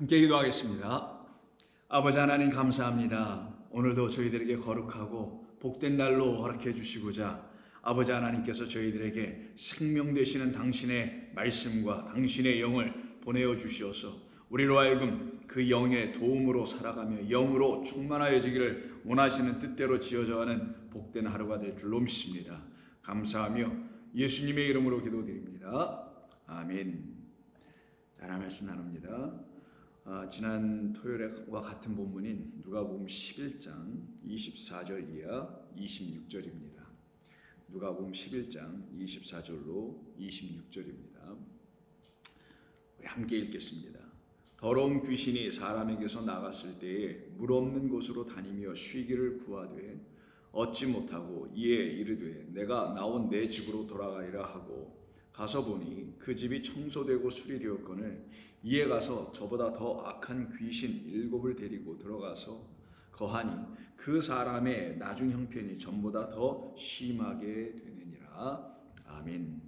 함께 기도하겠습니다. 아버지 하나님 감사합니다. 오늘도 저희들에게 거룩하고 복된 날로 허락해 주시고자 아버지 하나님께서 저희들에게 생명 되시는 당신의 말씀과 당신의 영을 보내어 주시어서 우리로 하여금 그 영의 도움으로 살아가며 영으로 충만하여지기를 원하시는 뜻대로 지어져가는 복된 하루가 될 줄로 믿습니다. 감사하며 예수님의 이름으로 기도드립니다. 아멘. 자, 하나 말씀 나눕니다. 지난 토요일과 같은 본문인 누가복음 11장 24절 이하 26절입니다. 누가복음 11장 24절로 26절입니다. 우리 함께 읽겠습니다. 더러운 귀신이 사람에게서 나갔을 때에 물 없는 곳으로 다니며 쉬기를 구하되 얻지 못하고 이에 이르되 내가 나온 내 집으로 돌아가리라 하고 가서 보니 그 집이 청소되고 수리되었거늘 이에 가서 저보다 더 악한 귀신 7을 데리고 들어가서 거하니 그 사람의 나중 형편이 전보다 더 심하게 되느니라. 아멘.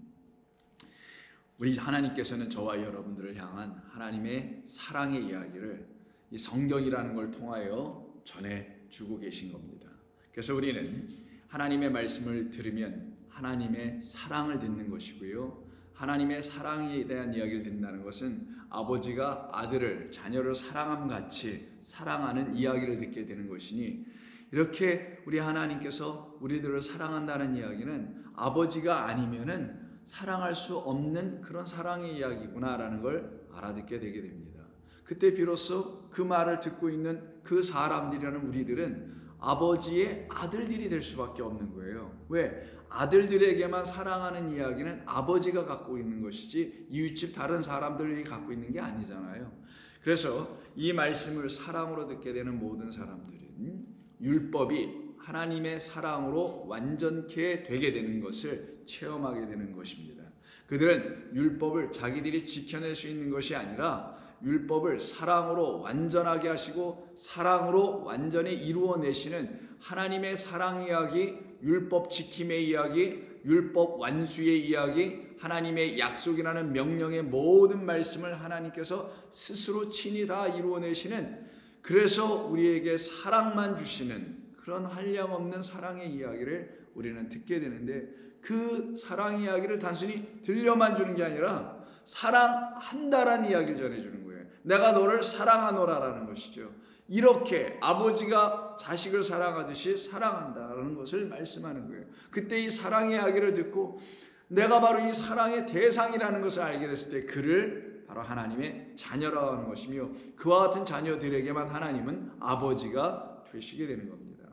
우리 하나님께서는 저와 여러분들을 향한 하나님의 사랑의 이야기를 이 성경이라는 걸 통하여 전해주고 계신 겁니다. 그래서 우리는 하나님의 말씀을 들으면 하나님의 사랑을 듣는 것이고요. 하나님의 사랑에 대한 이야기를 듣는다는 것은 아버지가 아들을, 자녀를 사랑함같이 사랑하는 이야기를 듣게 되는 것이니, 이렇게 우리 하나님께서 우리들을 사랑한다는 이야기는 아버지가 아니면은 사랑할 수 없는 그런 사랑의 이야기구나라는 걸 알아듣게 되게 됩니다. 그때 비로소 그 말을 듣고 있는 그 사람들이라는 우리들은 아버지의 아들들이 될 수밖에 없는 거예요. 왜? 아들들에게만 사랑하는 이야기는 아버지가 갖고 있는 것이지 이웃집 다른 사람들이 갖고 있는 게 아니잖아요. 그래서 이 말씀을 사랑으로 듣게 되는 모든 사람들은 율법이 하나님의 사랑으로 완전케 되게 되는 것을 체험하게 되는 것입니다. 그들은 율법을 자기들이 지켜낼 수 있는 것이 아니라 율법을 사랑으로 완전하게 하시고 사랑으로 완전히 이루어내시는 하나님의 사랑 이야기, 율법 지킴의 이야기, 율법 완수의 이야기, 하나님의 약속이라는 명령의 모든 말씀을 하나님께서 스스로 친히 다 이루어내시는, 그래서 우리에게 사랑만 주시는 그런 한량없는 사랑의 이야기를 우리는 듣게 되는데, 그 사랑의 이야기를 단순히 들려만 주는 게 아니라 사랑한다라는 이야기를 전해주는 거예요. 내가 너를 사랑하노라라는 것이죠. 이렇게 아버지가 자식을 사랑하듯이 사랑한다라는 것을 말씀하는 거예요. 그때 이 사랑의 이야기를 듣고 내가 바로 이 사랑의 대상이라는 것을 알게 됐을 때 그를 바로 하나님의 자녀라고 하는 것이며, 그와 같은 자녀들에게만 하나님은 아버지가 되시게 되는 겁니다.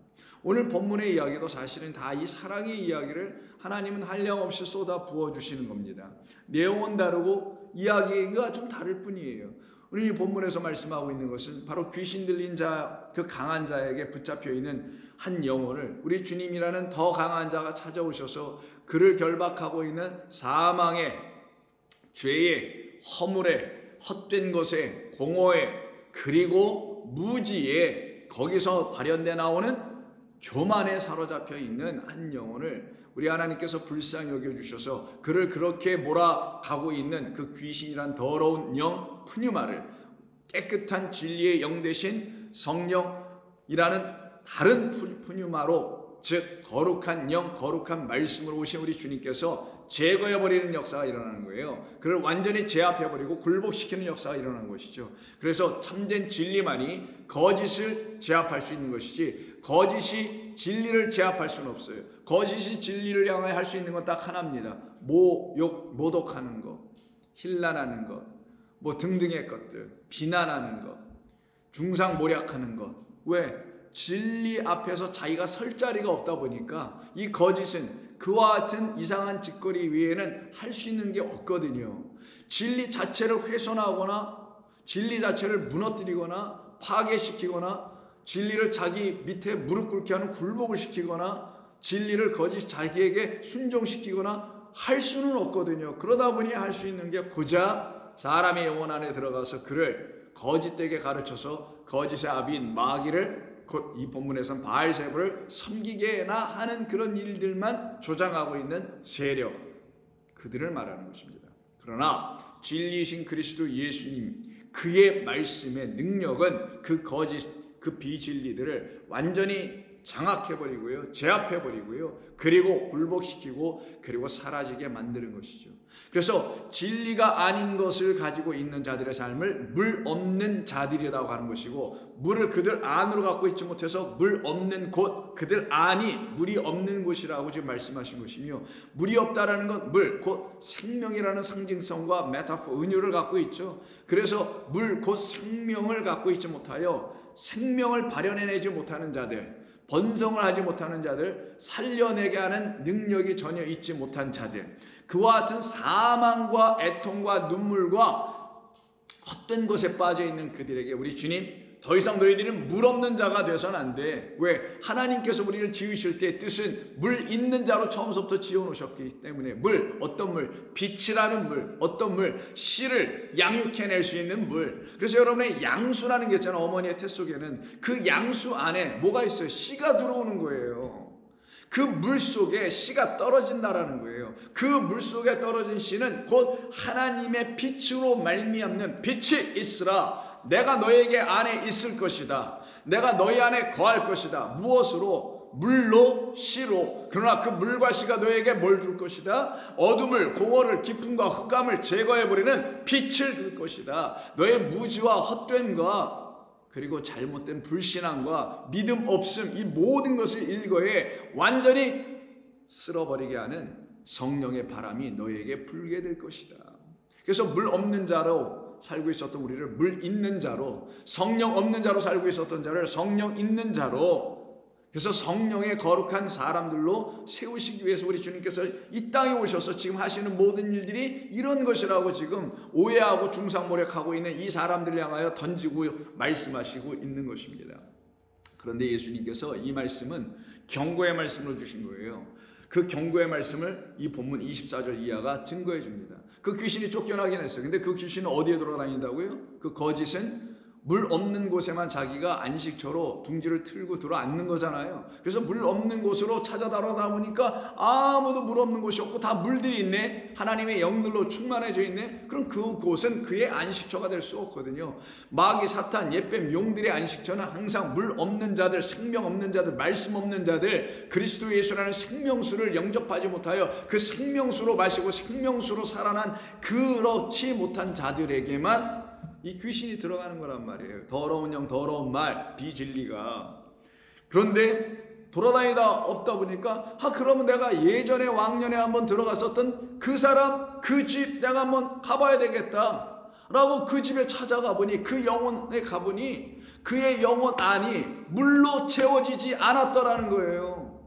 오늘 본문의 이야기도 사실은 다 이 사랑의 이야기를 하나님은 한량없이 쏟아 부어주시는 겁니다. 내용은 다르고 이야기가 좀 다를 뿐이에요. 오늘 이 본문에서 말씀하고 있는 것은 바로 귀신 들린 자, 그 강한 자에게 붙잡혀 있는 한 영혼을 우리 주님이라는 더 강한 자가 찾아오셔서 그를 결박하고 있는 사망의 죄의 허물에 헛된 것에 공허에 그리고 무지에 거기서 발현돼 나오는 교만에 사로잡혀 있는 한 영혼을 우리 하나님께서 불쌍히 여겨주셔서 그를 그렇게 몰아가고 있는 그 귀신이란 더러운 영 푸뉴마를 깨끗한 진리의 영 대신 성령이라는 다른 푸뉴마로, 즉 거룩한 영, 거룩한 말씀으로 오신 우리 주님께서 제거해버리는 역사가 일어나는 거예요. 그를 완전히 제압해버리고 굴복시키는 역사가 일어나는 것이죠. 그래서 참된 진리만이 거짓을 제압할 수 있는 것이지 거짓이 진리를 제압할 수는 없어요. 거짓이 진리를 향하여 할 수 있는 건 딱 하나입니다. 모독하는 것, 힐난하는 것, 뭐 등등의 것들, 비난하는 것, 중상모략하는 것. 왜? 진리 앞에서 자기가 설 자리가 없다 보니까 이 거짓은 그와 같은 이상한 짓거리 외에는 할 수 있는 게 없거든요. 진리 자체를 훼손하거나 진리 자체를 무너뜨리거나 파괴시키거나 진리를 자기 밑에 무릎 꿇게 하는 굴복을 시키거나 진리를 거짓 자기에게 순종시키거나 할 수는 없거든요. 그러다 보니 할 수 있는 게 고작 사람의 영혼 안에 들어가서 그를 거짓되게 가르쳐서 거짓의 아비인 마귀를, 곧 이 본문에서는 바알세불을 섬기게나 하는 그런 일들만 조장하고 있는 세력, 그들을 말하는 것입니다. 그러나 진리이신 그리스도 예수님, 그의 말씀의 능력은 그 거짓, 그 비진리들을 완전히 장악해버리고요, 제압해버리고요, 그리고 굴복시키고 그리고 사라지게 만드는 것이죠. 그래서 진리가 아닌 것을 가지고 있는 자들의 삶을 물 없는 자들이라고 하는 것이고, 물을 그들 안으로 갖고 있지 못해서 물 없는 곳, 그들 안이 물이 없는 곳이라고 지금 말씀하신 것이며, 물이 없다라는 건 물, 곧 생명이라는 상징성과 메타포, 은유를 갖고 있죠. 그래서 물, 곧 생명을 갖고 있지 못하여 생명을 발현해내지 못하는 자들, 번성을 하지 못하는 자들, 살려내게 하는 능력이 전혀 있지 못한 자들, 그와 같은 사망과 애통과 눈물과 헛된 것에 빠져있는 그들에게 우리 주님, 더 이상 너희들은 물 없는 자가 되어서는 안 돼. 왜? 하나님께서 우리를 지으실 때 뜻은 물 있는 자로 처음부터 지어놓으셨기 때문에, 물, 어떤 물? 빛이라는 물, 어떤 물? 씨를 양육해낼 수 있는 물. 그래서 여러분의 양수라는 게 있잖아요. 어머니의 태 속에는 그 양수 안에 뭐가 있어요? 씨가 들어오는 거예요. 그 물 속에 씨가 떨어진다라는 거예요. 그 물 속에 떨어진 씨는 곧 하나님의 빛으로 말미암는 빛이 있으라. 내가 너에게 안에 있을 것이다. 내가 너희 안에 거할 것이다. 무엇으로? 물로, 씨로. 그러나 그 물과 씨가 너에게 뭘 줄 것이다? 어둠을, 공허를, 깊음과 흑암을 제거해버리는 빛을 줄 것이다. 너의 무지와 헛됨과 그리고 잘못된 불신앙과 믿음 없음, 이 모든 것을 일거에 완전히 쓸어버리게 하는 성령의 바람이 너에게 불게 될 것이다. 그래서 물 없는 자로 살고 있었던 우리를 물 있는 자로, 성령 없는 자로 살고 있었던 자를 성령 있는 자로, 그래서 성령의 거룩한 사람들로 세우시기 위해서 우리 주님께서 이 땅에 오셔서 지금 하시는 모든 일들이 이런 것이라고 지금 오해하고 중상모략하고 있는 이 사람들을 향하여 던지고 말씀하시고 있는 것입니다. 그런데 예수님께서 이 말씀은 경고의 말씀을 주신 거예요. 그 경고의 말씀을 이 본문 24절 이하가 증거해 줍니다. 그 귀신이 쫓겨나긴 했어요. 근데 그 귀신은 어디에 돌아다닌다고요? 그 거짓은 물 없는 곳에만 자기가 안식처로 둥지를 틀고 들어앉는 거잖아요. 그래서 물 없는 곳으로 찾아다니다 보니까 아무도 물 없는 곳이 없고 다 물들이 있네. 하나님의 영들로 충만해져 있네. 그럼 그곳은 그의 안식처가 될 수 없거든요. 마귀, 사탄, 옛뱀, 용들의 안식처는 항상 물 없는 자들, 생명 없는 자들, 말씀 없는 자들, 그리스도 예수라는 생명수를 영접하지 못하여 그 생명수로 마시고 생명수로 살아난 그렇지 못한 자들에게만 이 귀신이 들어가는 거란 말이에요. 더러운 영, 더러운 말, 비진리가. 그런데 돌아다니다 없다 보니까 그러면 내가 예전에 왕년에 한번 들어갔었던 그 사람, 그 집 내가 한번 가봐야 되겠다 라고 그 집에 찾아가 보니, 그 영혼에 가보니 그의 영혼 안이 물로 채워지지 않았더라는 거예요.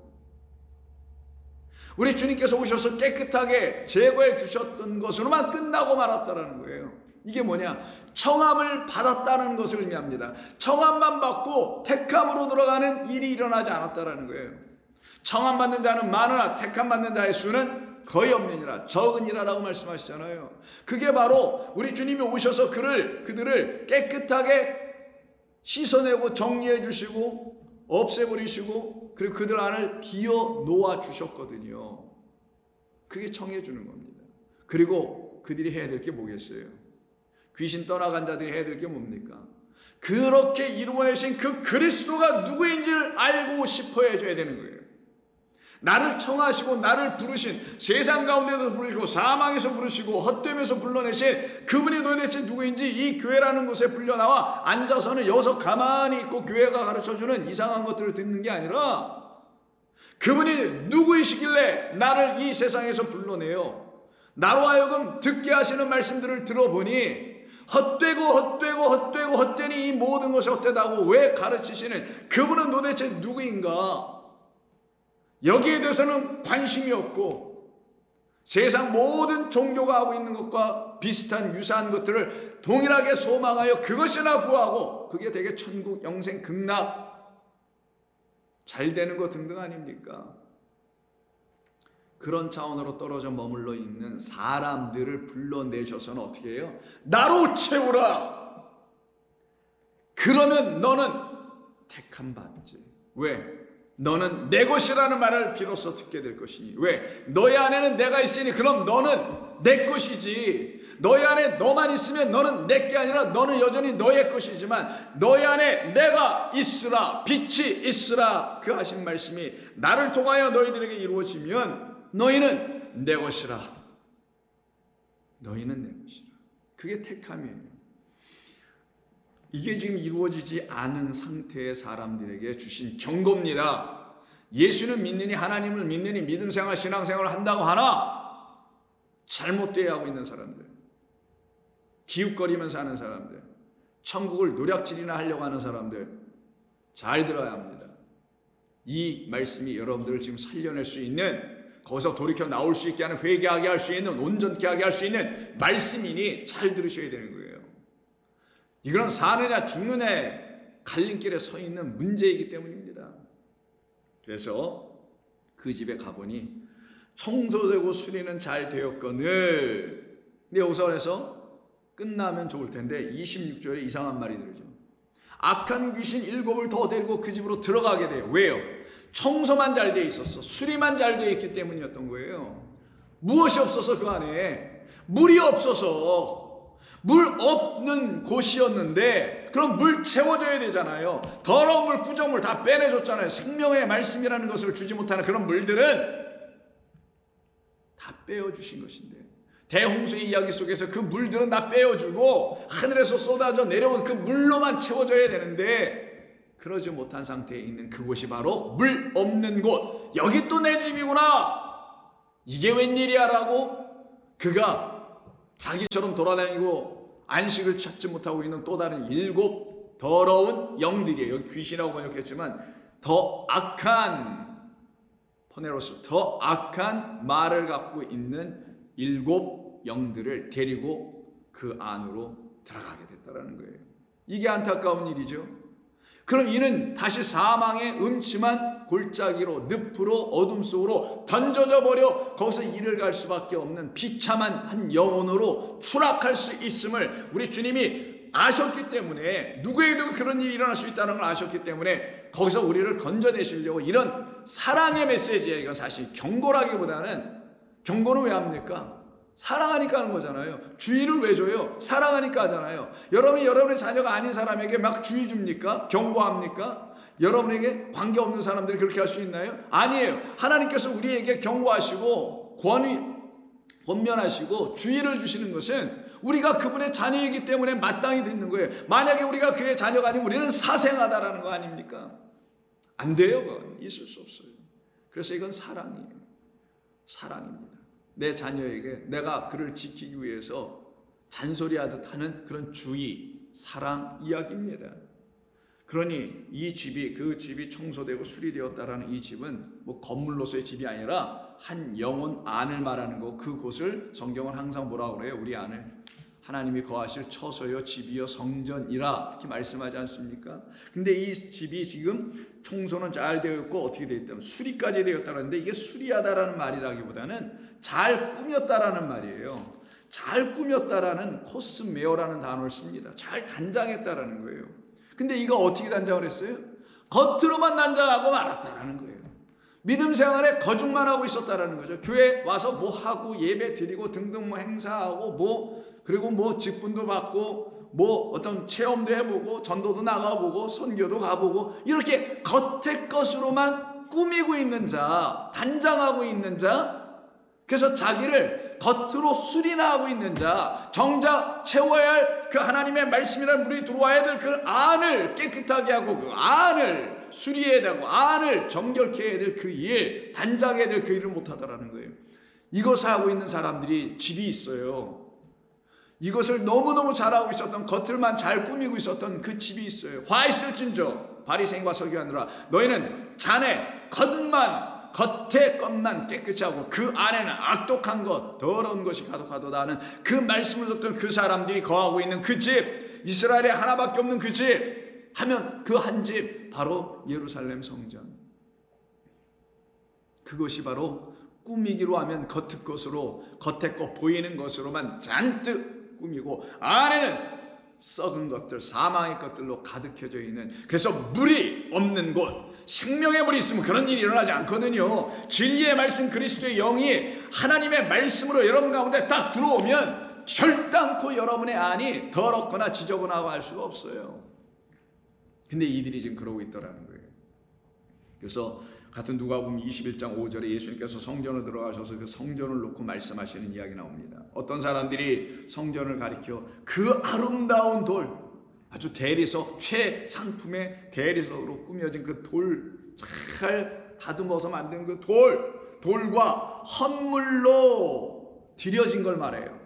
우리 주님께서 오셔서 깨끗하게 제거해 주셨던 것으로만 끝나고 말았다라는 거예요. 이게 뭐냐? 청함을 받았다는 것을 의미합니다. 청함만 받고 택함으로 들어가는 일이 일어나지 않았다는 거예요. 청함 받는 자는 많으나 택함 받는 자의 수는 거의 없느니라, 적으니라라고 말씀하시잖아요. 그게 바로 우리 주님이 오셔서 그들을 깨끗하게 씻어내고 정리해 주시고 없애버리시고 그리고 그들 안을 비워 놓아 주셨거든요. 그게 청해 주는 겁니다. 그리고 그들이 해야 될 게 뭐겠어요? 귀신 떠나간 자들이 해야 될 게 뭡니까? 그렇게 이루어내신 그 그리스도가 누구인지를 알고 싶어 해줘야 되는 거예요. 나를 청하시고 나를 부르신, 세상 가운데서 부르시고 사망에서 부르시고 헛됨에서 불러내신 그분이 도대체 누구인지 이 교회라는 곳에 불려나와 앉아서는 여기서 가만히 있고 교회가 가르쳐주는 이상한 것들을 듣는 게 아니라 그분이 누구이시길래 나를 이 세상에서 불러내요. 나로 하여금 듣게 하시는 말씀들을 들어보니 헛되니 이 모든 것이 헛되다고 왜 가르치시는 그분은 도대체 누구인가? 여기에 대해서는 관심이 없고 세상 모든 종교가 하고 있는 것과 비슷한 유사한 것들을 동일하게 소망하여 그것이나 구하고 그게 되게 천국, 영생, 극락 잘 되는 것 등등 아닙니까? 그런 차원으로 떨어져 머물러 있는 사람들을 불러내셔서는 어떻게 해요? 나로 채우라. 그러면 너는 택함 받지. 왜? 너는 내 것이라는 말을 비로소 듣게 될 것이니. 왜? 너의 안에는 내가 있으니 그럼 너는 내 것이지. 너희 안에 너만 있으면 너는 내게 아니라 너는 여전히 너의 것이지만 너희 안에 내가 있으라, 빛이 있으라, 그 하신 말씀이 나를 통하여 너희들에게 이루어지면 너희는 내 것이라. 너희는 내 것이라. 그게 택함이에요. 이게 지금 이루어지지 않은 상태의 사람들에게 주신 경고입니다. 예수는 믿느니, 하나님을 믿느니, 믿음생활, 신앙생활을 한다고 하나 잘못되어 하고 있는 사람들, 기웃거리면서 하는 사람들, 천국을 노략질이나 하려고 하는 사람들, 잘 들어야 합니다. 이 말씀이 여러분들을 지금 살려낼 수 있는, 거기서 돌이켜 나올 수 있게 하는, 회개하게 할 수 있는, 온전케 하게 할 수 있는 말씀이니 잘 들으셔야 되는 거예요. 이거는 사느냐 죽느냐의 갈림길에 서 있는 문제이기 때문입니다. 그래서 그 집에 가보니 청소되고 수리는 잘 되었거늘. 근데 여기서 끝나면 좋을 텐데 26절에 이상한 말이 들죠. 악한 귀신 7을 더 데리고 그 집으로 들어가게 돼요. 왜요? 청소만 잘 돼 있었어. 수리만 잘 돼 있기 때문이었던 거예요. 무엇이 없어서 그 안에? 물이 없어서. 물 없는 곳이었는데 그럼 물 채워줘야 되잖아요. 더러운 물, 부정물 다 빼내줬잖아요. 생명의 말씀이라는 것을 주지 못하는 그런 물들은 다 빼어주신 것인데, 대홍수의 이야기 속에서 그 물들은 다 빼어주고 하늘에서 쏟아져 내려온 그 물로만 채워져야 되는데 그러지 못한 상태에 있는 그곳이 바로 물 없는 곳. 여기 또 내 집이구나, 이게 웬일이야 라고 그가 자기처럼 돌아다니고 안식을 찾지 못하고 있는 또 다른 7 더러운 영들이에요. 여기 귀신이라고 번역했지만 더 악한, 포네로스, 더 악한 말을 갖고 있는 7 영들을 데리고 그 안으로 들어가게 됐다는 거예요. 이게 안타까운 일이죠. 그럼 이는 다시 사망의 음침한 골짜기로, 늪으로, 어둠 속으로 던져져 버려 거기서 이를 갈 수밖에 없는 비참한 한 영혼으로 추락할 수 있음을 우리 주님이 아셨기 때문에, 누구에게도 그런 일이 일어날 수 있다는 걸 아셨기 때문에 거기서 우리를 건져내시려고 이런 사랑의 메시지예요. 이건 사실 경고라기보다는, 경고는 왜 합니까? 사랑하니까 하는 거잖아요. 주의를 왜 줘요? 사랑하니까 하잖아요. 여러분이 여러분의 자녀가 아닌 사람에게 막 주의 줍니까? 경고합니까? 여러분에게 관계없는 사람들이 그렇게 할 수 있나요? 아니에요. 하나님께서 우리에게 경고하시고 권면하시고 주의를 주시는 것은 우리가 그분의 자녀이기 때문에 마땅히 듣는 거예요. 만약에 우리가 그의 자녀가 아니면 우리는 사생하다라는 거 아닙니까? 안 돼요. 그건 있을 수 없어요. 그래서 이건 사랑이에요. 사랑입니다. 내 자녀에게 내가 그를 지키기 위해서 잔소리하듯 하는 그런 주의, 사랑 이야기입니다. 그러니 이 집이, 그 집이 청소되고 수리되었다라는 이 집은 뭐 건물로서의 집이 아니라 한 영혼 안을 말하는 거. 그곳을 성경은 항상 뭐라고 그래요? 우리 안을 하나님이 거하실 처소요 집이요 성전이라 이렇게 말씀하지 않습니까? 근데 이 집이 지금 청소는 잘 되어 있고 어떻게 되어 있다면 수리까지 되었다는데, 이게 수리하다라는 말이라기보다는 잘 꾸몄다라는 말이에요. 잘 꾸몄다라는 코스메어라는 단어를 씁니다. 잘 단장했다라는 거예요. 근데 이거 어떻게 단장을 했어요? 겉으로만 단장하고 말았다라는 거예요. 믿음 생활에 거죽만 하고 있었다라는 거죠. 교회 와서 뭐 하고 예배 드리고 등등 뭐 행사하고 그리고 직분도 받고 어떤 체험도 해보고 전도도 나가보고 선교도 가보고 이렇게 겉의 것으로만 꾸미고 있는 자, 단장하고 있는 자, 그래서 자기를 겉으로 수리나 하고 있는 자, 정작 채워야 할 그 하나님의 말씀이라는 물이 들어와야 될 그 안을 깨끗하게 하고 그 안을 수리해야 되고 안을 정결케 해야 될 그 일, 단장해야 될 그 일을 못하다라는 거예요. 이것을 하고 있는 사람들이 집이 있어요. 이것을 너무너무 잘하고 있었던, 겉을만 잘 꾸미고 있었던 그 집이 있어요. 화 있을진저 바리새인과 서기관들아, 너희는 자네 겉의 것만 깨끗이 하고 그 안에는 악독한 것, 더러운 것이 가득하도다 하는 그 말씀을 듣던 그 사람들이 거하고 있는 그 집, 이스라엘에 하나밖에 없는 그 집 하면 그 한 집, 바로 예루살렘 성전. 그것이 바로 꾸미기로 하면 겉의 것으로, 겉의 것 보이는 것으로만 잔뜩 꾸미고 안에는 썩은 것들, 사망의 것들로 가득해져 있는, 그래서 물이 없는 곳, 생명의 물이 있으면 그런 일이 일어나지 않거든요. 진리의 말씀, 그리스도의 영이 하나님의 말씀으로 여러분 가운데 딱 들어오면 결단코 여러분의 안이 더럽거나 지저분하고 할 수가 없어요. 근데 이들이 지금 그러고 있더라는 거예요. 그래서 같은 누가복음 21장 5절에 예수님께서 성전을 들어가셔서 그 성전을 놓고 말씀하시는 이야기 나옵니다. 어떤 사람들이 성전을 가리켜 그 아름다운 돌, 아주 대리석, 최상품의 대리석으로 꾸며진 그 돌, 잘 다듬어서 만든 그 돌과 헌물로 드려진 걸 말해요.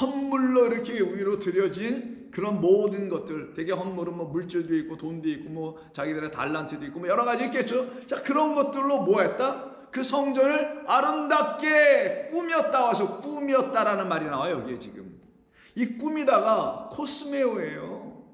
헌물로 이렇게 위로 드려진 그런 모든 것들, 되게 헌물은 뭐 물질도 있고 돈도 있고 뭐 자기들의 달란트도 있고 뭐 여러 가지 있겠죠. 자, 그런 것들로 뭐 했다? 그 성전을 아름답게 꾸몄다. 와서 꾸몄다라는 말이 나와요. 여기에 지금 이 꾸미다가 코스메오예요.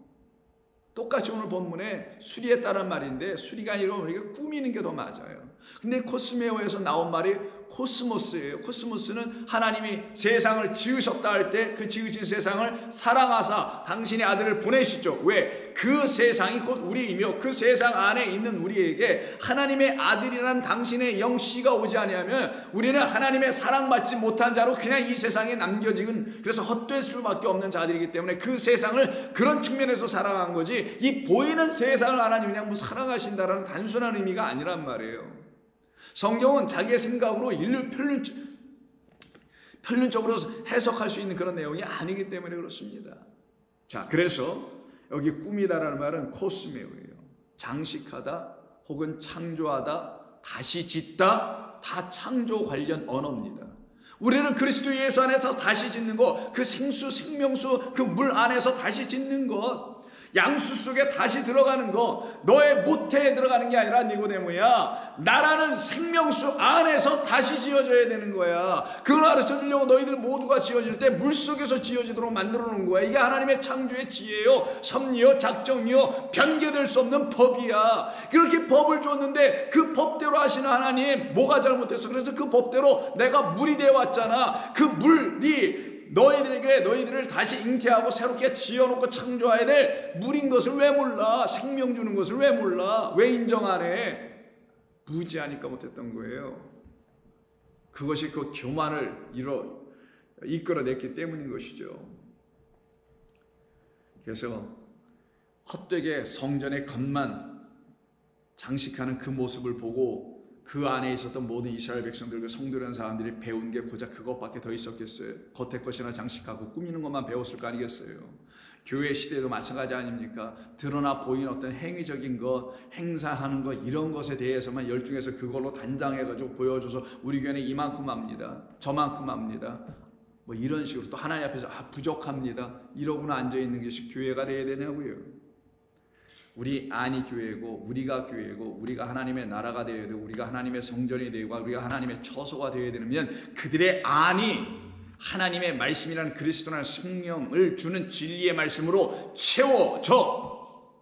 똑같이 오늘 본문에 수리했다는 말인데 수리가 아니라 우리가 꾸미는 게 더 맞아요. 근데 코스메오에서 나온 말이 코스모스예요. 코스모스는 하나님이 세상을 지으셨다 할 때 그 지으신 세상을 사랑하사 당신의 아들을 보내시죠. 왜? 그 세상이 곧 우리이며 그 세상 안에 있는 우리에게 하나님의 아들이란 당신의 영씨가 오지 아니하면 우리는 하나님의 사랑받지 못한 자로 그냥 이 세상에 남겨진, 그래서 헛될 수밖에 없는 자들이기 때문에 그 세상을 그런 측면에서 사랑한 거지, 이 보이는 세상을 하나님이 그냥 뭐 사랑하신다라는 단순한 의미가 아니란 말이에요. 성경은 자기의 생각으로 편륜적으로 해석할 수 있는 그런 내용이 아니기 때문에 그렇습니다. 자, 그래서 여기 꾸미다라는 말은 코스메오예요. 장식하다 혹은 창조하다, 다시 짓다, 다 창조 관련 언어입니다. 우리는 그리스도 예수 안에서 다시 짓는 것, 그 생수, 생명수, 그 물 안에서 다시 짓는 것, 양수 속에 다시 들어가는 거, 너의 모태에 들어가는 게 아니라 니고데모야, 나라는 생명수 안에서 다시 지어져야 되는 거야. 그걸 가르쳐 주려고 너희들 모두가 지어질 때 물속에서 지어지도록 만들어 놓은 거야. 이게 하나님의 창조의 지혜요, 섭리요, 작정이요, 변개될 수 없는 법이야. 그렇게 법을 줬는데 그 법대로 하시는 하나님 뭐가 잘못했어? 그래서 그 법대로 내가 물이 되어 왔잖아. 그 물이 너희들을 다시 잉태하고 새롭게 지어놓고 창조해야 될 물인 것을 왜 몰라? 생명 주는 것을 왜 몰라? 왜 인정 안 해? 무지하니까 못했던 거예요. 그것이 그 교만을 이끌어냈기 때문인 것이죠. 그래서 헛되게 성전의 겉만 장식하는 그 모습을 보고 그 안에 있었던 모든 이스라엘 백성들과 성도라는 사람들이 배운 게 고작 그것밖에 더 있었겠어요? 겉의 것이나 장식하고 꾸미는 것만 배웠을 거 아니겠어요? 교회 시대도 마찬가지 아닙니까? 드러나 보이는 어떤 행위적인 것, 행사하는 것, 이런 것에 대해서만 열중해서 그걸로 단장해가지고 보여줘서 우리 교회는 이만큼 합니다, 저만큼 합니다, 뭐 이런 식으로 또 하나님 앞에서 부족합니다, 이러고는 앉아있는 것이 교회가 되어야 되냐고요. 우리 안이 교회고, 우리가 교회고, 우리가 하나님의 나라가 되어야 되고, 우리가 하나님의 성전이 되고, 우리가 하나님의 처소가 되어야 되면 그들의 안이 하나님의 말씀이라는 그리스도라는 생명을 주는 진리의 말씀으로 채워져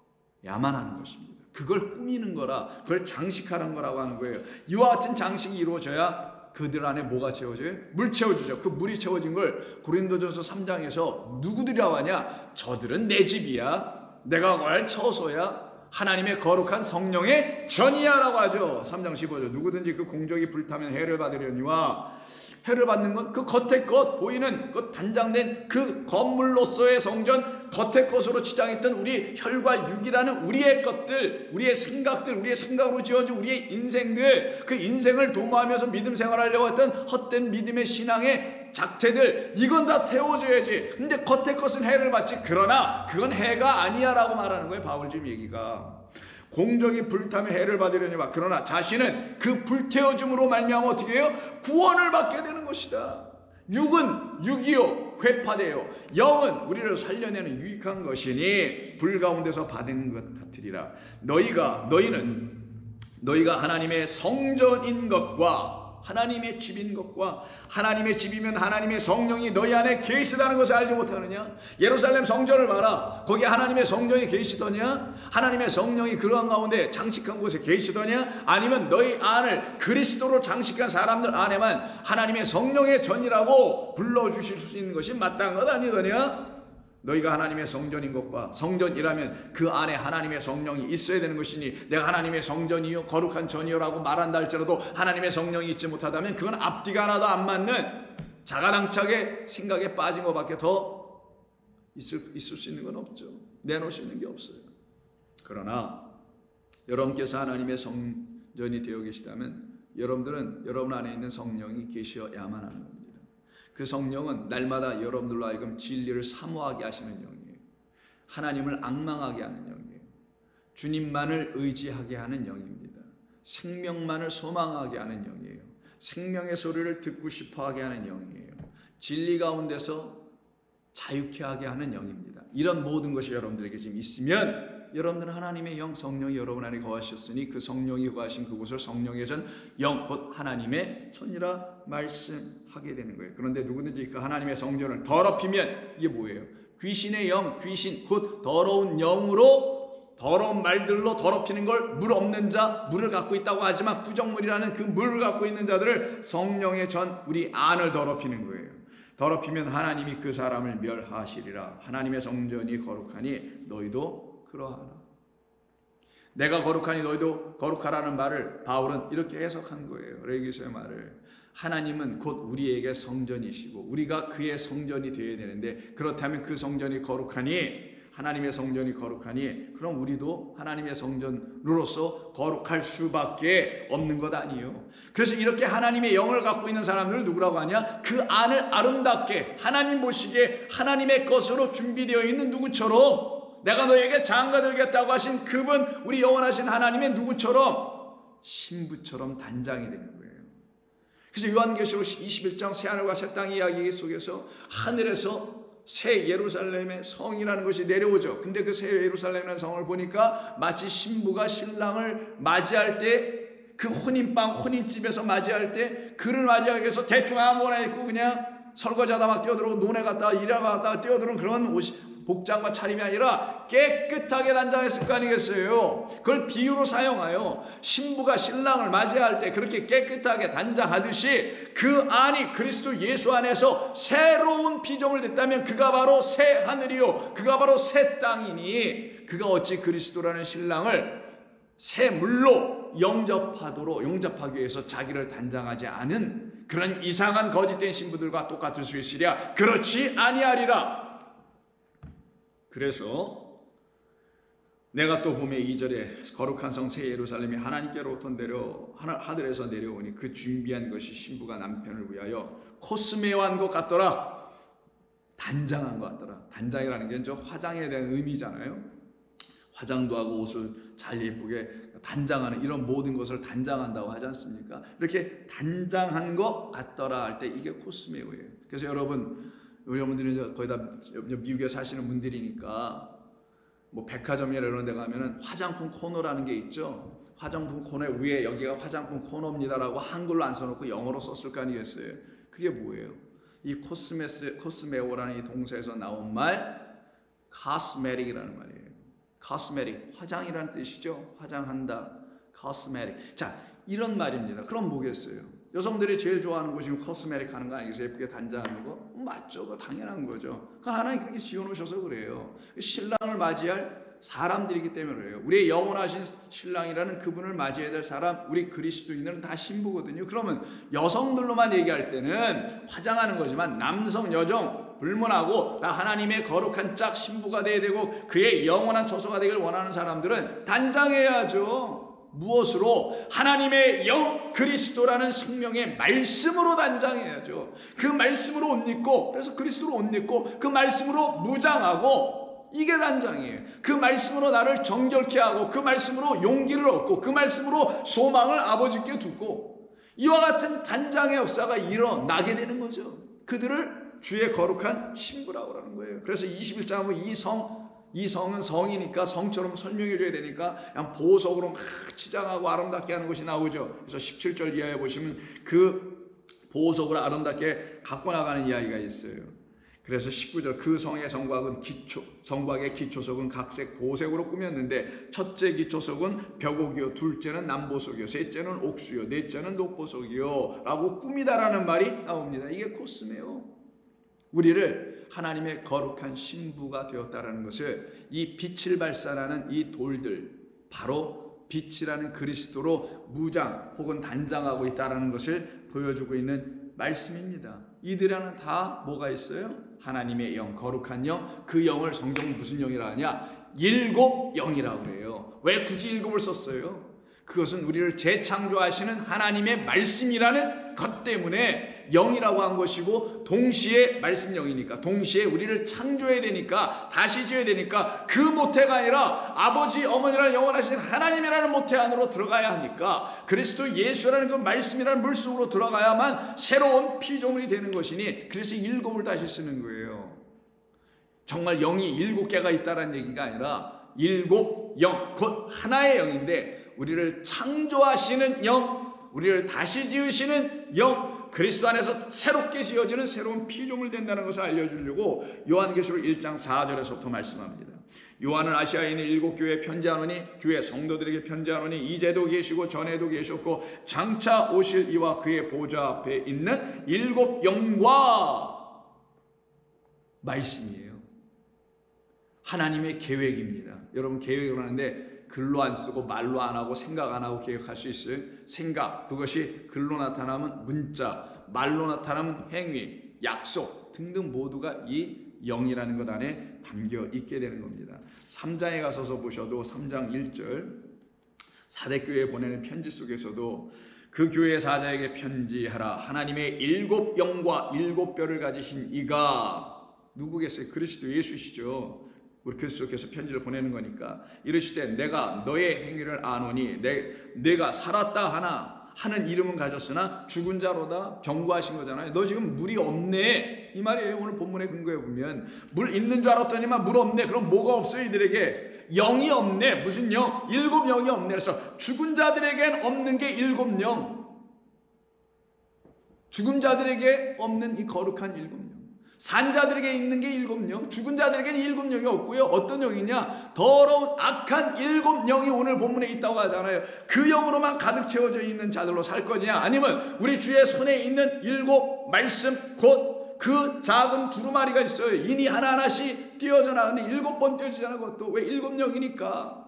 야만 하는 것입니다. 그걸 꾸미는 거라, 그걸 장식하는 거라고 하는 거예요. 이와 같은 장식이 이루어져야 그들 안에 뭐가 채워져요? 물 채워주죠. 그 물이 채워진 걸 고린도전서 3장에서 누구들이라고 하냐? 저들은 내 집이야, 내가 갈 처소야, 하나님의 거룩한 성령의 전이야 라고 하죠. 3장 15절. 누구든지 그 공적이 불타면 해를 받으려니와, 해를 받는 건 그 겉의 것, 보이는 그 단장된 그 건물로서의 성전, 겉의 것으로 치장했던 우리 혈과 육이라는 우리의 것들, 우리의 생각들, 우리의 생각으로 지어진 우리의 인생들, 그 인생을 도모하면서 믿음 생활하려고 했던 헛된 믿음의 신앙의 작태들, 이건 다 태워줘야지. 근데 겉의 것은 해를 받지, 그러나 그건 해가 아니야 라고 말하는 거예요. 바울 지금 얘기가. 공적이 불타며 해를 받으려니와, 그러나 자신은 그 불태워줌으로 말미암아 어떻게 해요? 구원을 받게 되는 것이다. 육은 육이요 회파되요, 영은 우리를 살려내는 유익한 것이니 불 가운데서 받은 것 같으리라. 너희가 하나님의 성전인 것과 하나님의 집인 것과, 하나님의 집이면 하나님의 성령이 너희 안에 계시다는 것을 알지 못하느냐? 예루살렘 성전을 봐라. 거기에 하나님의 성령이 계시더냐? 하나님의 성령이 그러한 가운데 장식한 곳에 계시더냐? 아니면 너희 안을 그리스도로 장식한 사람들 안에만 하나님의 성령의 전이라고 불러주실 수 있는 것이 마땅한 것 아니더냐? 너희가 하나님의 성전인 것과, 성전이라면 그 안에 하나님의 성령이 있어야 되는 것이니, 내가 하나님의 성전이요 거룩한 전이요 라고 말한다 할지라도 하나님의 성령이 있지 못하다면 그건 앞뒤가 하나도 안 맞는 자가당착의 생각에 빠진 것밖에 더 있을 수 있는 건 없죠. 내놓을 수 있는 게 없어요. 그러나 여러분께서 하나님의 성전이 되어 계시다면 여러분들은 여러분 안에 있는 성령이 계셔야만 하는 겁니다. 그 성령은 날마다 여러분들로 하여금 진리를 사모하게 하시는 영이에요. 하나님을 앙망하게 하는 영이에요. 주님만을 의지하게 하는 영입니다. 생명만을 소망하게 하는 영이에요. 생명의 소리를 듣고 싶어하게 하는 영이에요. 진리 가운데서 자유케 하게 하는 영입니다. 이런 모든 것이 여러분들에게 지금 있으면 여러분들은 하나님의 영 성령이 여러분 안에 거하셨으니 그 성령이 거하신 그곳을 성령의 전 영 곧 하나님의 전이라 말씀하게 되는 거예요. 그런데 누구든지 그 하나님의 성전을 더럽히면 이게 뭐예요? 귀신의 영, 귀신 곧 더러운 영으로 더러운 말들로 더럽히는 걸 물 없는 자, 물을 갖고 있다고 하지만 부정물이라는 그 물을 갖고 있는 자들을 성령의 전 우리 안을 더럽히는 거예요. 더럽히면 하나님이 그 사람을 멸하시리라. 하나님의 성전이 거룩하니 너희도 그러하라. 내가 거룩하니 너희도 거룩하라는 말을 바울은 이렇게 해석한 거예요. 레위기서의 말을. 하나님은 곧 우리에게 성전이시고 우리가 그의 성전이 되어야 되는데 그렇다면 그 성전이 거룩하니 하나님의 성전이 거룩하니 그럼 우리도 하나님의 성전으로서 거룩할 수밖에 없는 것 아니에요. 그래서 이렇게 하나님의 영을 갖고 있는 사람들을 누구라고 하냐? 그 안을 아름답게 하나님 보시기에 하나님의 것으로 준비되어 있는 누구처럼 내가 너에게 장가 들겠다고 하신 그분 우리 영원하신 하나님의 누구처럼 신부처럼 단장이 되는 거예요. 그래서 요한계시록 21장 새하늘과 새 땅 이야기 속에서 하늘에서 새 예루살렘의 성이라는 것이 내려오죠. 근데 그 새 예루살렘이라는 성을 보니까 마치 신부가 신랑을 맞이할 때 그 혼인집에서 맞이할 때 그를 맞이하기 위해서 대충 아무거나 입고 그냥 설거지하다 막 뛰어들고 논에 갔다가 일하러 갔다가 뛰어드는 그런 복장과 차림이 아니라 깨끗하게 단장했을 거 아니겠어요. 그걸 비유로 사용하여 신부가 신랑을 맞이할 때 그렇게 깨끗하게 단장하듯이 그 안이 그리스도 예수 안에서 새로운 피조물 됐다면 그가 바로 새 하늘이요 그가 바로 새 땅이니 그가 어찌 그리스도라는 신랑을 새 물로 영접하기 위해서 자기를 단장하지 않은 그런 이상한 거짓된 신부들과 똑같을 수 있으랴. 그렇지 아니하리라. 그래서 내가 또 보면 2절에 거룩한 성 새 예루살렘이 하나님께로부터 하늘에서 내려오니 그 준비한 것이 신부가 남편을 위하여 코스메한 것 같더라. 단장한 것 같더라. 단장이라는 게 저 화장에 대한 의미잖아요. 화장도 하고 옷을 잘 예쁘게 단장하는 이런 모든 것을 단장한다고 하지 않습니까? 이렇게 단장한 것 같더라 할 때 이게 코스메오예요. 그래서 여러분들은 거의 다 미국에 사시는 분들이니까 뭐 백화점이나 이런 데 가면은 화장품 코너라는 게 있죠. 화장품 코너 위에 여기가 화장품 코너입니다라고 한글로 안 써놓고 영어로 썼을 거 아니겠어요. 그게 뭐예요? 이 코스메오라는 이 동사에서 나온 말 cosmetic이라는 말이에요. cosmetic, 화장이라는 뜻이죠. 화장한다. cosmetic. 자, 이런 말입니다. 그럼 뭐겠어요? 여성들이 제일 좋아하는 거 지금 코스메틱 하는 거 아니겠어요? 예쁘게 단장하는 거? 맞죠. 그거 당연한 거죠. 그 하나님 그렇게 지어놓으셔서 그래요. 신랑을 맞이할 사람들이기 때문에 그래요. 우리의 영원하신 신랑이라는 그분을 맞이해야 될 사람, 우리 그리스도인들은 다 신부거든요. 그러면 여성들로만 얘기할 때는 화장하는 거지만 남성, 여성 불문하고 나 하나님의 거룩한 짝 신부가 돼야 되고 그의 영원한 처소가 되길 원하는 사람들은 단장해야죠. 무엇으로? 하나님의 영 그리스도라는 생명의 말씀으로 단장해야죠. 그 말씀으로 옷 입고 그래서 그리스도로 옷 입고 그 말씀으로 무장하고 이게 단장이에요. 그 말씀으로 나를 정결케 하고 그 말씀으로 용기를 얻고 그 말씀으로 소망을 아버지께 두고 이와 같은 단장의 역사가 일어나게 되는 거죠. 그들을 주의 거룩한 신부라고 하는 거예요. 그래서 21장 하면 이 성은 성이니까 성처럼 설명해 줘야 되니까 그냥 보석으로 막 치장하고 아름답게 하는 것이 나오죠. 그래서 17절 이하에 보시면 그 보석으로 아름답게 갖고 나가는 이야기가 있어요. 그래서 19절 그 성의 성곽의 기초석은 각색 보색으로 꾸몄는데 첫째 기초석은 벽옥이요 둘째는 남보석이요 셋째는 옥수요 넷째는 녹보석이요 라고 꾸미다라는 말이 나옵니다. 이게 코스메요. 우리를 하나님의 거룩한 신부가 되었다라는 것을 이 빛을 발산하는 이 돌들 바로 빛이라는 그리스도로 무장 혹은 단장하고 있다라는 것을 보여주고 있는 말씀입니다. 이들 안에 다 뭐가 있어요? 하나님의 영, 거룩한 영. 그 영을 성경은 무슨 영이라 하냐? 일곱 영이라고 해요. 왜 굳이 일곱을 썼어요? 그것은 우리를 재창조하시는 하나님의 말씀이라는 것 때문에 영이라고 한 것이고, 동시에 말씀 영이니까, 동시에 우리를 창조해야 되니까, 다시 지어야 되니까, 그 모태가 아니라 아버지 어머니라는 영원하신 하나님이라는 모태 안으로 들어가야 하니까, 그리스도 예수라는 그 말씀이라는 물속으로 들어가야만 새로운 피조물이 되는 것이니, 그래서 일곱을 다시 쓰는 거예요. 정말 영이 일곱 개가 있다는 얘기가 아니라 일곱 영, 곧 하나의 영인데, 우리를 창조하시는 영, 우리를 다시 지으시는 영, 그리스도 안에서 새롭게 지어지는 새로운 피조물 된다는 것을 알려주려고 요한계시록 1장 4절에서부터 말씀합니다. 요한은 아시아에 있는 일곱 교회에 편지하노니, 교회 성도들에게 편지하노니, 이제도 계시고 전에도 계셨고 장차 오실 이와 그의 보좌 앞에 있는 일곱 영과 말씀이에요. 하나님의 계획입니다. 여러분, 계획을 하는데 글로 안 쓰고 말로 안 하고 생각 안 하고 계획할 수 있어요? 생각, 그것이 글로 나타나면 문자, 말로 나타나면 행위, 약속 등등 모두가 이 영이라는 것 안에 담겨 있게 되는 겁니다. 3장에 가서서 보셔도 3장 1절 사대교회에 보내는 편지 속에서도 그 교회 사자에게 편지하라. 하나님의 일곱 영과 일곱 뼈를 가지신 이가 누구겠어요? 그리스도 예수시죠. 우리 그리스도께서 편지를 보내는 거니까 이르시되 내가 너의 행위를 아노니 내가 살았다 하는 이름은 가졌으나 죽은 자로다 경고하신 거잖아요. 너 지금 물이 없네 이 말이에요. 오늘 본문의 근거에 보면 물 있는 줄 알았더니만 물 없네. 그럼 뭐가 없어요? 이들에게 영이 없네. 무슨 영? 일곱 영이 없네. 그래서 죽은 자들에겐 없는 게 일곱 영, 죽은 자들에게 없는 이 거룩한 일곱 영, 산 자들에게 있는 게 일곱 영, 죽은 자들에게는 일곱 영이 없고요. 어떤 영이냐? 더러운 악한 일곱 영이 오늘 본문에 있다고 하잖아요. 그 영으로만 가득 채워져 있는 자들로 살 거냐? 아니면 우리 주의 손에 있는 일곱 말씀, 곧 그 작은 두루마리가 있어요. 인이 하나하나씩 띄어져 나가는데 일곱 번 띄어지잖아요. 그것도 왜 일곱 영이니까,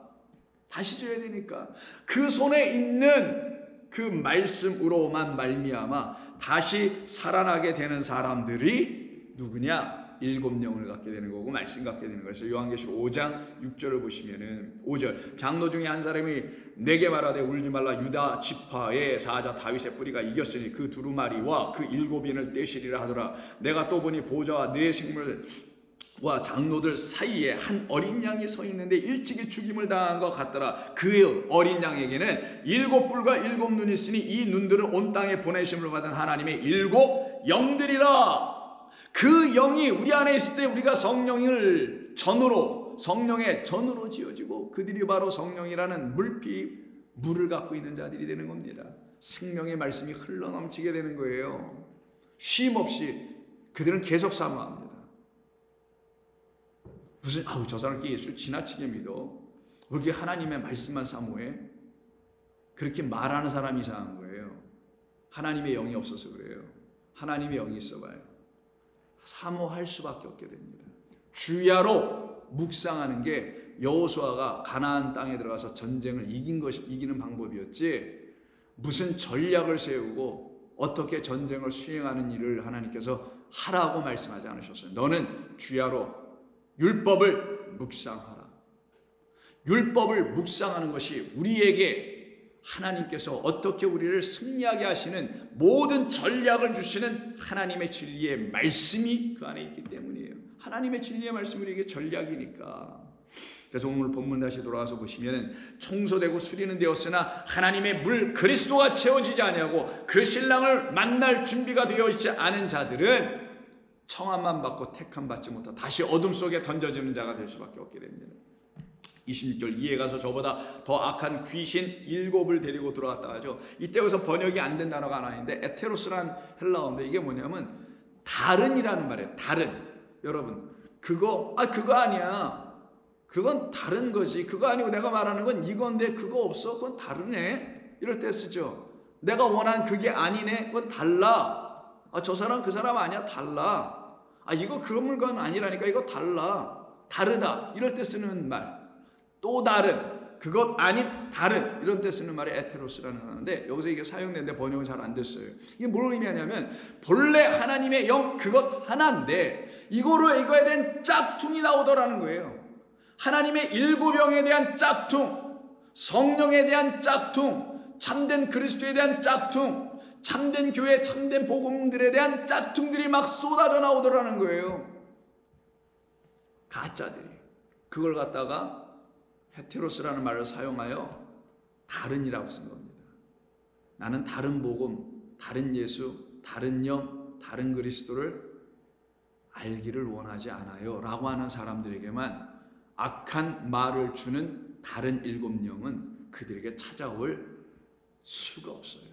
다시 줘야 되니까. 그 손에 있는 그 말씀으로만 말미암아 다시 살아나게 되는 사람들이 누구냐? 일곱 영을 갖게 되는 거고 말씀 갖게 되는 거예요. 그래서 요한계시록 5장 6절을 보시면은 5절 장로 중에 한 사람이 내게 말하되 울지 말라. 유다 지파의 사자 다윗의 뿌리가 이겼으니 그 두루마리와 그 일곱 인을 떼시리라 하더라. 내가 또 보니 보좌와 네 생물과 장로들 사이에 한 어린 양이 서 있는데 일찍이 죽임을 당한 것 같더라. 그 어린 양에게는 일곱 뿔과 일곱 눈이 있으니 이 눈들은 온 땅에 보내심을 받은 하나님의 일곱 영들이라. 그 영이 우리 안에 있을 때 우리가 성령의 전으로 지어지고 그들이 바로 성령이라는 물을 갖고 있는 자들이 되는 겁니다. 생명의 말씀이 흘러넘치게 되는 거예요. 쉼 없이 그들은 계속 사모합니다. 무슨 저 사람 예수 지나치게 믿어. 왜 이렇게 하나님의 말씀만 사모해? 그렇게 말하는 사람이 이상한 거예요. 하나님의 영이 없어서 그래요. 하나님의 영이 있어봐요. 사모할 수밖에 없게 됩니다. 주야로 묵상하는 게 여호수아가 가나안 땅에 들어가서 전쟁을 이기는 방법이었지, 무슨 전략을 세우고 어떻게 전쟁을 수행하는 일을 하나님께서 하라고 말씀하지 않으셨어요. 너는 주야로 율법을 묵상하라. 율법을 묵상하는 것이 우리에게 하나님께서 어떻게 우리를 승리하게 하시는 모든 전략을 주시는 하나님의 진리의 말씀이 그 안에 있기 때문이에요. 하나님의 진리의 말씀이 우리에게 전략이니까. 그래서 오늘 본문 다시 돌아와서 보시면 청소되고 수리는 되었으나 하나님의 물 그리스도가 채워지지 아니하고 그 신랑을 만날 준비가 되어 있지 않은 자들은 청함만 받고 택함 받지 못하고 다시 어둠 속에 던져지는 자가 될 수밖에 없게 됩니다. 26절 이에 가서 저보다 더 악한 귀신 일곱을 데리고 들어갔다 하죠. 이때 여기서 번역이 안 된 단어가 하나 있는데 에테로스란 헬라어인데 이게 뭐냐면 다른이라는 말이에요. 다른. 여러분 그거 아니야. 그건 다른 거지. 그거 아니고 내가 말하는 건 이건데 그거 없어. 그건 다르네. 이럴 때 쓰죠. 내가 원하는 그게 아니네. 그건 달라. 저 사람 그 사람 아니야. 달라. 이거 그런 물건 아니라니까. 이거 달라. 다르다. 이럴 때 쓰는 말. 또 다른, 그것 아닌 다른 이런 때 쓰는 말이 에테로스라는 단어인데 여기서 이게 사용되는데 번역은 잘 안 됐어요. 이게 뭘 의미하냐면 본래 하나님의 영 그것 하나인데 이거에 대한 짝퉁이 나오더라는 거예요. 하나님의 일곱 영에 대한 짝퉁, 성령에 대한 짝퉁, 참된 그리스도에 대한 짝퉁, 참된 교회, 참된 복음들에 대한 짝퉁들이 막 쏟아져 나오더라는 거예요. 가짜들이. 그걸 갖다가 헤테로스라는 말을 사용하여 다른이라고 쓴 겁니다. 나는 다른 복음, 다른 예수, 다른 영, 다른 그리스도를 알기를 원하지 않아요 라고 하는 사람들에게만 악한 말을 주는 다른 일곱 영은 그들에게 찾아올 수가 없어요.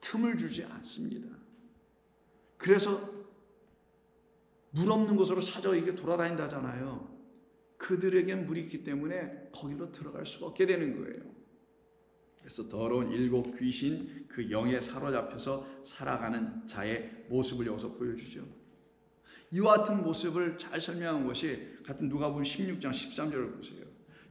틈을 주지 않습니다. 그래서 물 없는 곳으로 찾아 이게 돌아다닌다잖아요. 그들에겐 물이 있기 때문에 거기로 들어갈 수가 없게 되는 거예요. 그래서 더러운 일곱 귀신 그 영에 사로잡혀서 살아가는 자의 모습을 여기서 보여주죠. 이와 같은 모습을 잘 설명한 것이 같은 누가복음 16장 13절을 보세요.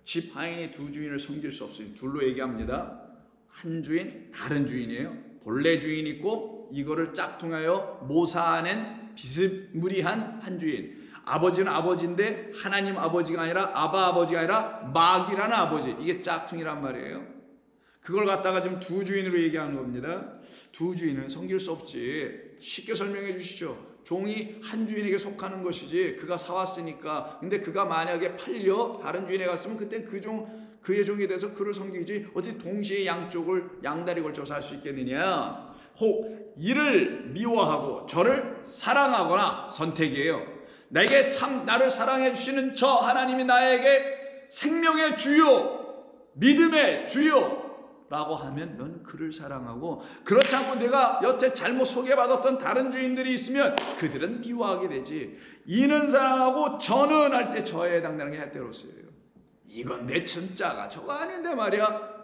집 하인이 두 주인을 섬길 수 없으니 둘로 얘기합니다. 한 주인, 다른 주인이에요. 본래 주인 있고 이거를 짝퉁하여 모사하는 비스무리한 한 주인. 아버지는 아버지인데 하나님 아버지가 아니라 아바 아버지가 아니라 마귀라는 아버지. 이게 짝퉁이란 말이에요. 그걸 갖다가 지금 두 주인으로 얘기하는 겁니다. 두 주인은 섬길 수 없지. 쉽게 설명해 주시죠. 종이 한 주인에게 속하는 것이지 그가 사왔으니까. 근데 그가 만약에 팔려 다른 주인에 갔으면 그땐 그의 종이 돼서 그를 섬기지 어떻게 동시에 양쪽을 양다리 걸쳐서 할 수 있겠느냐. 혹 이를 미워하고 저를 사랑하거나 선택이에요. 내게 참 나를 사랑해 주시는 저 하나님이 나에게 생명의 주요 믿음의 주요 라고 하면 넌 그를 사랑하고, 그렇지 않고 내가 여태 잘못 소개받았던 다른 주인들이 있으면 그들은 미워하게 되지. 이는 사랑하고 저는 할 때 저에 해당되는 게 헤테로스예요. 이건 내 진짜가 저거 아닌데 말이야.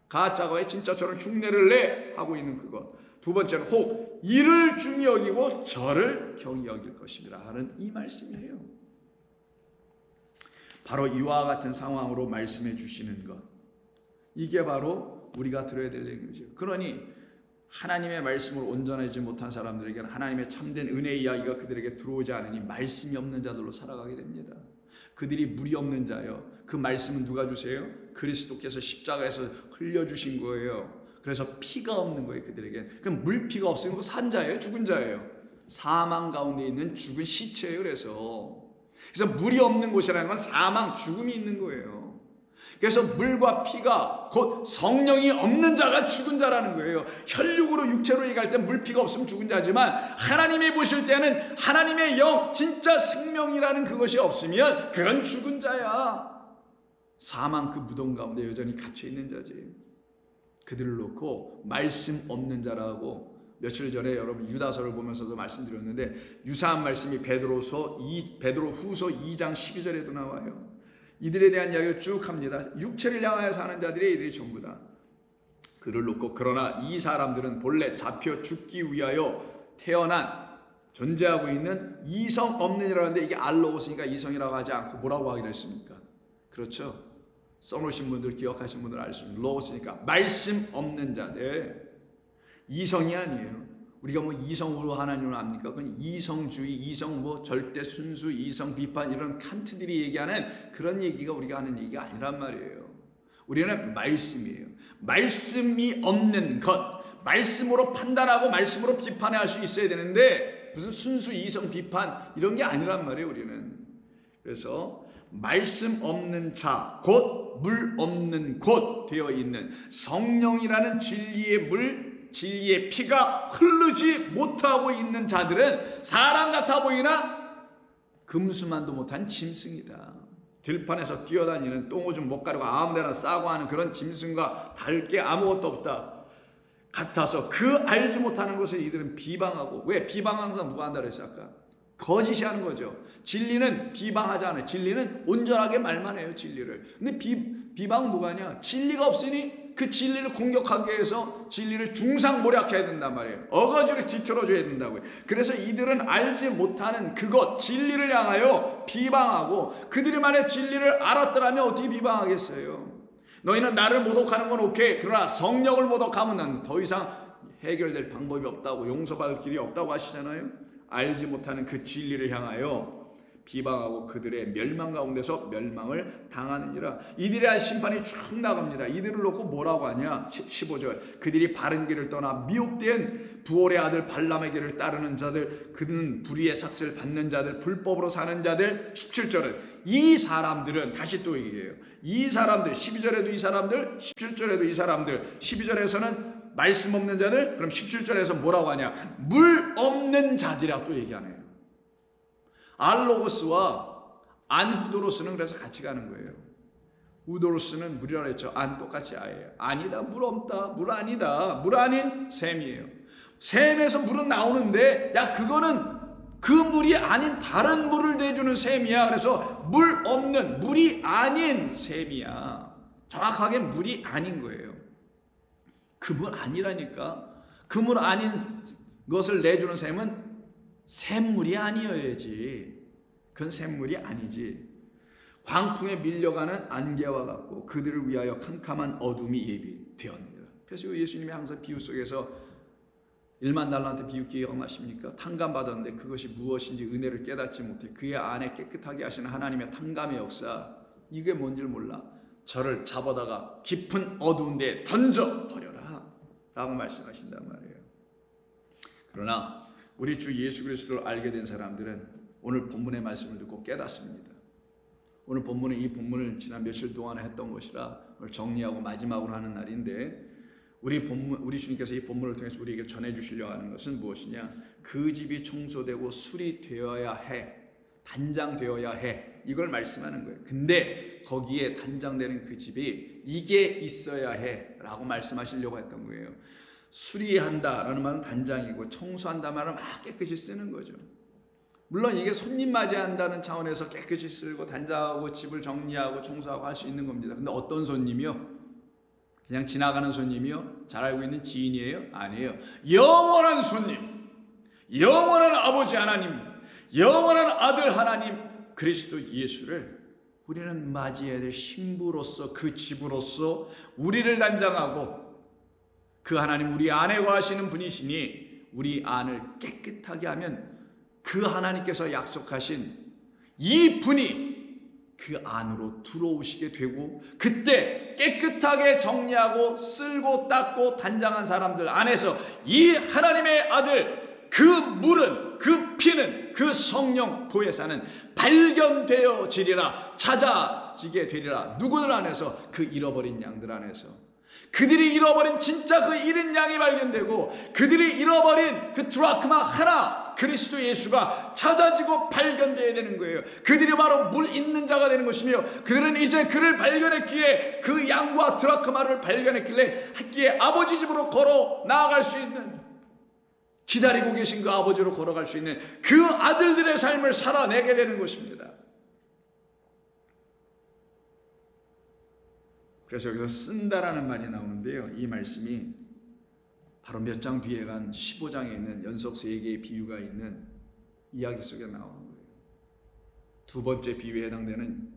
가짜가 왜 진짜처럼 흉내를 내 하고 있는 그것. 두 번째는 혹 이를 중히 여기고 저를 경히 여길 것입니다 하는 이 말씀이에요. 바로 이와 같은 상황으로 말씀해 주시는 것, 이게 바로 우리가 들어야 될 얘기죠. 그러니 하나님의 말씀으로 온전하지 못한 사람들에게는 하나님의 참된 은혜의 이야기가 그들에게 들어오지 않으니 말씀이 없는 자들로 살아가게 됩니다. 그들이 물이 없는 자요. 그 말씀은 누가 주세요? 그리스도께서 십자가에서 흘려주신 거예요. 그래서 피가 없는 거예요 그들에게. 그럼 물피가 없으면 산 자예요? 죽은 자예요? 사망 가운데 있는 죽은 시체예요. 그래서 물이 없는 곳이라는 건 사망, 죽음이 있는 거예요. 그래서 물과 피가 곧 성령이 없는 자가 죽은 자라는 거예요. 혈육으로 육체로 얘기할 때 물피가 없으면 죽은 자지만 하나님이 보실 때는 하나님의 영, 진짜 생명이라는 그것이 없으면 그건 죽은 자야. 사망 그 무덤 가운데 여전히 갇혀 있는 자지. 그들을 놓고 말씀 없는 자라고 며칠 전에 여러분 유다서를 보면서도 말씀드렸는데 유사한 말씀이 베드로후서 2장 12절에도 나와요. 이들에 대한 이야기를 쭉 합니다. 육체를 향하여 사는 자들이 이들이 전부다. 그를 놓고 그러나 이 사람들은 본래 잡혀 죽기 위하여 태어난 존재하고 있는 이성 없는 이라는데 이게 알로오스니까 이성이라고 하지 않고 뭐라고 하기로 했습니까? 그렇죠. 써놓으신 분들 기억하신 분들 알 수 있는 로고스니까 말씀 없는 자들. 이성이 아니에요. 우리가 뭐 이성으로 하나님을 압니까? 그건 이성주의, 이성 뭐 절대 순수, 이성 비판 이런 칸트들이 얘기하는 그런 얘기가 우리가 하는 얘기가 아니란 말이에요. 우리는 말씀이에요. 말씀이 없는 것, 말씀으로 판단하고 말씀으로 비판할 수 있어야 되는데 무슨 순수 이성 비판 이런 게 아니란 말이에요 우리는. 그래서 말씀 없는 자, 곧 물 없는 곳 되어 있는 성령이라는 진리의 물, 진리의 피가 흐르지 못하고 있는 자들은 사람 같아 보이나 금수만도 못한 짐승이다. 들판에서 뛰어다니는 똥오줌 못 가리고 아무데나 싸고 하는 그런 짐승과 다를 게 아무것도 없다 같아서 그 알지 못하는 것을 이들은 비방하고, 왜 비방하는 사람 누가 한다 그랬어요 아까? 거짓이 하는 거죠. 진리는 비방하지 않아요. 진리는 온전하게 말만 해요 진리를. 근데 비방은 누가 하냐? 진리가 없으니 그 진리를 공격하기 위해서 진리를 중상모략해야 된단 말이에요. 어거지로 뒤틀어줘야 된다고요. 그래서 이들은 알지 못하는 그것 진리를 향하여 비방하고, 그들이 만약 진리를 알았더라면 어떻게 비방하겠어요? 너희는 나를 모독하는 건 오케이. 그러나 성령을 모독하면 더 이상 해결될 방법이 없다고, 용서받을 길이 없다고 하시잖아요. 알지 못하는 그 진리를 향하여 비방하고 그들의 멸망 가운데서 멸망을 당하느니라. 이들에 대한 심판이 쭉 나갑니다. 이들을 놓고 뭐라고 하냐? 15절. 그들이 바른 길을 떠나 미혹된 부올의 아들 발람의 길을 따르는 자들, 그는 불의의 삭슬 받는 자들, 불법으로 사는 자들. 17절은 이 사람들은, 다시 또 얘기해요. 이 사람들, 12절에도 이 사람들, 17절에도 이 사람들. 12절에서는 말씀 없는 자들, 그럼 17절에서 뭐라고 하냐? 물 없는 자들이라고 또 얘기하네요. 알로고스와 안후도로스는 그래서 같이 가는 거예요. 우도로스는 물이라고 했죠. 안 똑같이 아예요. 아니다, 물 없다, 물 아니다, 물 아닌 샘이에요. 샘에서 물은 나오는데 야 그거는 그 물이 아닌 다른 물을 내주는 샘이야. 그래서 물 없는, 물이 아닌 샘이야. 정확하게 물이 아닌 거예요. 그 물 아니라니까. 그 물 아닌 것을 내주는 샘은 샘물이 아니어야지. 그건 샘물이 아니지. 광풍에 밀려가는 안개와 같고 그들을 위하여 캄캄한 어둠이 예비되었느니라. 그래서 예수님이 항상 비유 속에서 1만 달란트 비유 기억나십니까? 탕감받았는데 그것이 무엇인지 은혜를 깨닫지 못해 그의 안에 깨끗하게 하시는 하나님의 탕감의 역사, 이게 뭔지를 몰라. 저를 잡아다가 깊은 어두운 데에 던져버려라 라고 말씀하신단 말이에요. 그러나 우리 주 예수 그리스도를 알게 된 사람들은 오늘 본문의 말씀을 듣고 깨닫습니다. 오늘 본문은 이 본문을 지난 며칠 동안 했던 것이라 오늘 정리하고 마지막으로 하는 날인데, 우리 주님께서 이 본문을 통해서 우리에게 전해주시려고 하는 것은 무엇이냐? 그 집이 청소되고 수리되어야 해, 단장되어야 해, 이걸 말씀하는 거예요. 근데 거기에 단장되는 그 집이 이게 있어야 해 라고 말씀하시려고 했던 거예요. 수리한다라는 말은 단장이고 청소한다 말은 막 깨끗이 쓰는 거죠. 물론 이게 손님 맞이한다는 차원에서 깨끗이 쓸고 단장하고 집을 정리하고 청소하고 할 수 있는 겁니다. 근데 어떤 손님이요? 그냥 지나가는 손님이요? 잘 알고 있는 지인이에요? 아니에요. 영원한 손님, 영원한 아버지 하나님, 영원한 아들 하나님 그리스도 예수를 우리는 맞이해야 될 신부로서, 그 집으로서 우리를 단장하고, 그 하나님 우리 안에 거하시는 분이시니 우리 안을 깨끗하게 하면 그 하나님께서 약속하신 이 분이 그 안으로 들어오시게 되고, 그때 깨끗하게 정리하고 쓸고 닦고 단장한 사람들 안에서 이 하나님의 아들, 그 물은, 그 피는, 그 성령 보혜사는 발견되어지리라, 찾아지게 되리라. 누구들 안에서? 그 잃어버린 양들 안에서. 그들이 잃어버린 진짜 그 잃은 양이 발견되고, 그들이 잃어버린 그 드라크마 하나, 그리스도 예수가 찾아지고 발견되어야 되는 거예요. 그들이 바로 물 있는 자가 되는 것이며, 그들은 이제 그를 발견했기에, 그 양과 드라크마를 발견했길래 학기에 아버지 집으로 걸어 나아갈 수 있는, 기다리고 계신 그 아버지로 걸어갈 수 있는 그 아들들의 삶을 살아내게 되는 것입니다. 그래서 여기서 쓴다라는 말이 나오는데요, 이 말씀이 바로 몇 장 뒤에 간 15장에 있는 연속 3개의 비유가 있는 이야기 속에 나오는 거예요. 두 번째 비유에 해당되는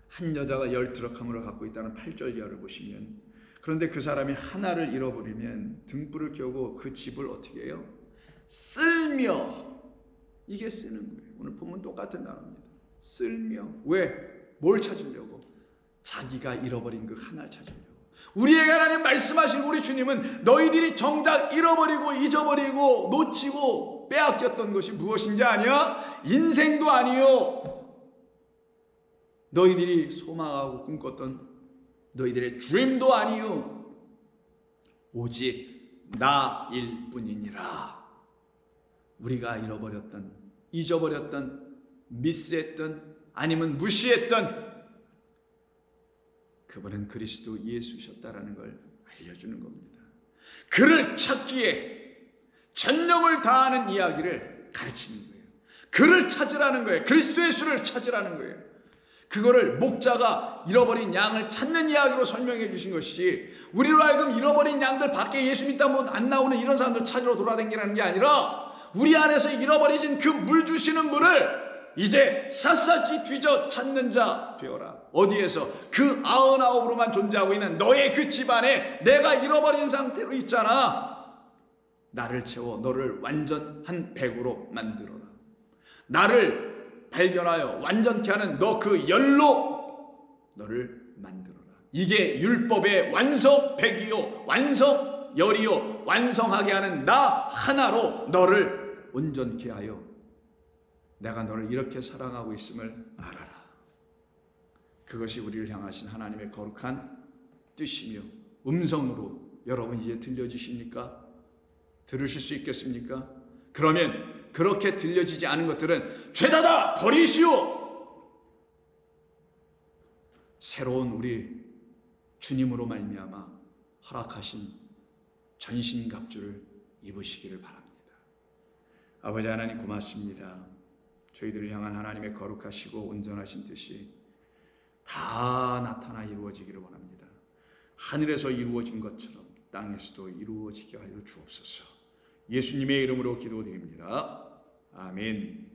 한 여자가 10드라크마를 갖고 있다는 8절 이하를 보시면, 그런데 그 사람이 하나를 잃어버리면 등불을 켜고 그 집을 어떻게 해요? 쓸며, 이게 쓰는 거예요. 오늘 보면 똑같은 단어입니다. 쓸며. 왜? 뭘 찾으려고? 자기가 잃어버린 그 하나를 찾으려고. 우리에게 하나님 말씀하신 우리 주님은 너희들이 정작 잃어버리고 잊어버리고 놓치고 빼앗겼던 것이 무엇인지 아냐? 인생도 아니요, 너희들이 소망하고 꿈꿨던 너희들의 dream도 아니요, 오직 나일 뿐이니라. 우리가 잃어버렸던, 잊어버렸던, 미스했던, 아니면 무시했던 그분은 그리스도 예수셨다라는 걸 알려주는 겁니다. 그를 찾기에 전념을 다하는 이야기를 가르치는 거예요. 그를 찾으라는 거예요. 그리스도 예수를 찾으라는 거예요. 그거를 목자가 잃어버린 양을 찾는 이야기로 설명해 주신 것이지, 우리로 하여금 잃어버린 양들 밖에 예수 믿다고 안 나오는 이런 사람들 찾으러 돌아다니라는 게 아니라, 우리 안에서 잃어버려진 그 물 주시는 분을 이제 샅샅이 뒤져 찾는 자 되어라. 어디에서? 그 99으로만 존재하고 있는 너의 그 집안에 내가 잃어버린 상태로 있잖아. 나를 채워 너를 완전한 100으로 만들어라. 나를 발견하여 완전케 하는 너 그 열로 너를 만들어라. 이게 율법의 완성 100이요, 완성 열이요, 완성하게 하는 나 하나로 너를 온전케 하여 내가 너를 이렇게 사랑하고 있음을 알아라. 그것이 우리를 향하신 하나님의 거룩한 뜻이며 음성으로 여러분 이제 들려지십니까? 들으실 수 있겠습니까? 그러면 그렇게 들려지지 않은 것들은 죄다다 버리시오. 새로운 우리 주님으로 말미암아 허락하신 전신갑주를 입으시기를 바랍니다. 아버지 하나님 고맙습니다. 저희들을 향한 하나님의 거룩하시고 온전하신 뜻이 다 나타나 이루어지기를 원합니다. 하늘에서 이루어진 것처럼 땅에서도 이루어지게 하여 주옵소서. 예수님의 이름으로 기도드립니다. 아멘.